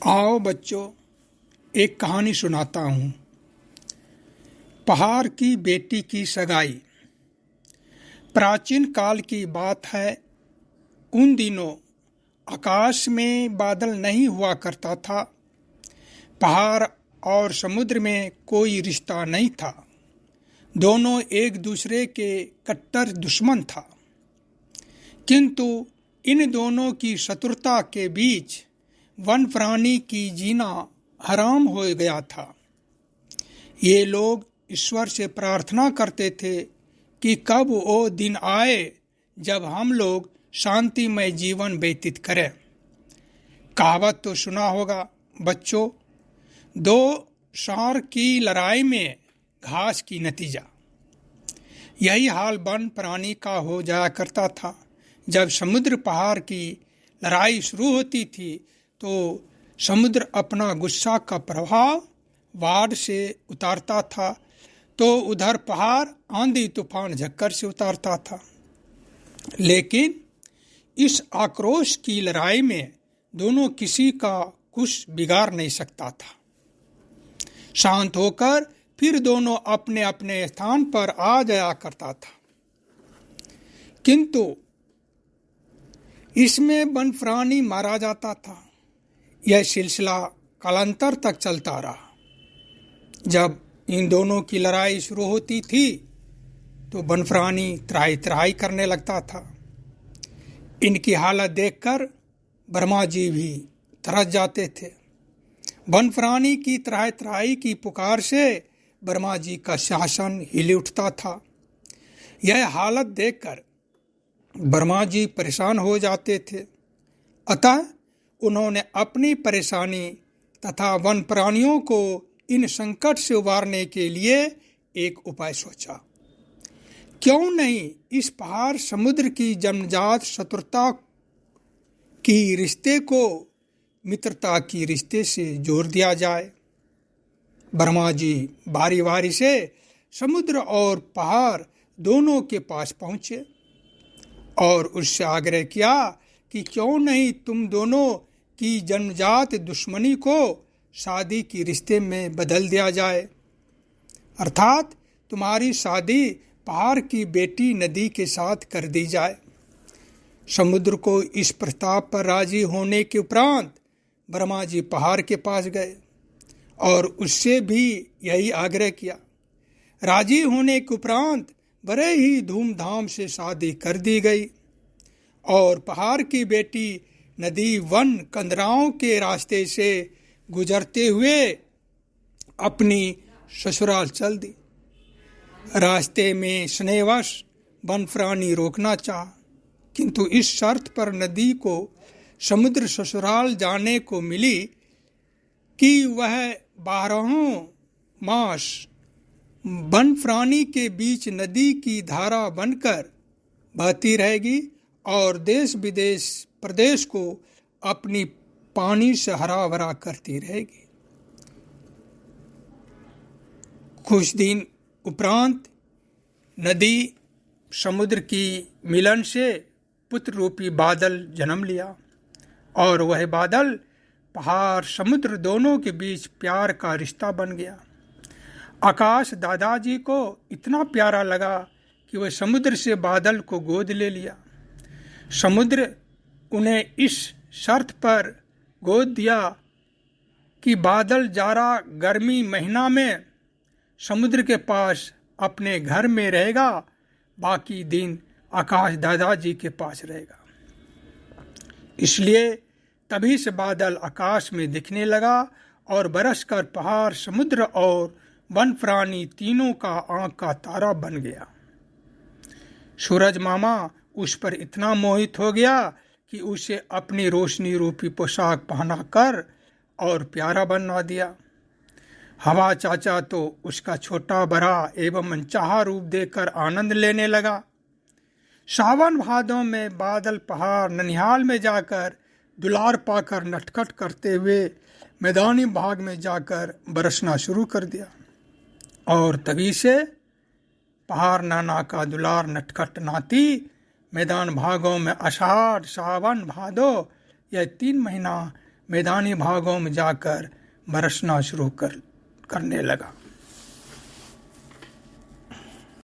आओ बच्चों, एक कहानी सुनाता हूँ। पहाड़ की बेटी की सगाई। प्राचीन काल की बात है। उन दिनों आकाश में बादल नहीं हुआ करता था। पहाड़ और समुद्र में कोई रिश्ता नहीं था। दोनों एक दूसरे के कट्टर दुश्मन था। किंतु इन दोनों की शत्रुता के बीच वन प्राणी की जीना हराम हो गया था। ये लोग ईश्वर से प्रार्थना करते थे कि कब वो दिन आए जब हम लोग शांतिमय जीवन व्यतीत करें। कहावत तो सुना होगा बच्चों, दो सांड की लड़ाई में घास की नतीजा। यही हाल वन प्राणी का हो जाया करता था। जब समुद्र पहाड़ की लड़ाई शुरू होती थी तो समुद्र अपना गुस्सा का प्रभाव बाढ़ से उतारता था, तो उधर पहाड़ आंधी तूफान झक्कर से उतारता था। लेकिन इस आक्रोश की लड़ाई में दोनों किसी का कुछ बिगाड़ नहीं सकता था। शांत होकर फिर दोनों अपने अपने स्थान पर आ जाया करता था। किंतु इसमें वन प्राणी मारा जाता था। यह सिलसिला कालांतर तक चलता रहा। जब इन दोनों की लड़ाई शुरू होती थी तो वन प्राणी त्राही त्राही करने लगता था। इनकी हालत देखकर ब्रह्मा जी भी तरस जाते थे। वन प्राणी की त्राही त्राही की पुकार से ब्रह्मा जी का शासन हिल उठता था। यह हालत देखकर ब्रह्मा जी परेशान हो जाते थे। अतः उन्होंने अपनी परेशानी तथा वन प्राणियों को इन संकट से उबारने के लिए एक उपाय सोचा। क्यों नहीं इस पहाड़ समुद्र की जन्मजात शत्रुता की रिश्ते को मित्रता की रिश्ते से जोड़ दिया जाए। ब्रह्मा जी बारी बारी से समुद्र और पहाड़ दोनों के पास पहुँचे और उससे आग्रह किया कि क्यों नहीं तुम दोनों की जन्मजात दुश्मनी को शादी की रिश्ते में बदल दिया जाए, अर्थात तुम्हारी शादी पहाड़ की बेटी नदी के साथ कर दी जाए। समुद्र को इस प्रस्ताव पर राजी होने के उपरांत ब्रह्मा जी पहाड़ के पास गए और उससे भी यही आग्रह किया। राजी होने के उपरांत बड़े ही धूमधाम से शादी कर दी गई और पहाड़ की बेटी नदी वन कंदराओं के रास्ते से गुजरते हुए अपनी ससुराल चल दी। रास्ते में स्नेहवश वन प्राणी रोकना चाहा, किंतु इस शर्त पर नदी को समुद्र ससुराल जाने को मिली कि वह 12 मास वन प्राणी के बीच नदी की धारा बनकर बहती रहेगी और देश विदेश प्रदेश को अपनी पानी से हरा भरा करती रहेगी। कुछ दिन उपरांत नदी समुद्र की मिलन से पुत्र रूपी बादल जन्म लिया और वह बादल पहाड़ समुद्र दोनों के बीच प्यार का रिश्ता बन गया। आकाश दादाजी को इतना प्यारा लगा कि वह समुद्र से बादल को गोद ले लिया। समुद्र उन्हें इस शर्त पर गोद दिया कि बादल जाड़ा गर्मी महीना में समुद्र के पास अपने घर में रहेगा, बाकी दिन आकाश दादाजी के पास रहेगा। इसलिए तभी से बादल आकाश में दिखने लगा और बरसकर पहाड़ समुद्र और वन प्राणी तीनों का आंख का तारा बन गया। सूरज मामा उस पर इतना मोहित हो गया कि उसे अपनी रोशनी रूपी पोशाक पहनाकर और प्यारा बना दिया। हवा चाचा तो उसका छोटा बड़ा एवं अनचाहा रूप देखकर आनंद लेने लगा। सावन भादों में बादल पहाड़ ननिहाल में जाकर दुलार पाकर नटखट करते हुए मैदानी भाग में जाकर बरसना शुरू कर दिया और तभी से पहाड़ नाना का दुलार नटखट नाती मैदान भागों में आषाढ़ सावन भादो यह 3 महीना मैदानी भागों में जाकर बरसना शुरू करने लगा।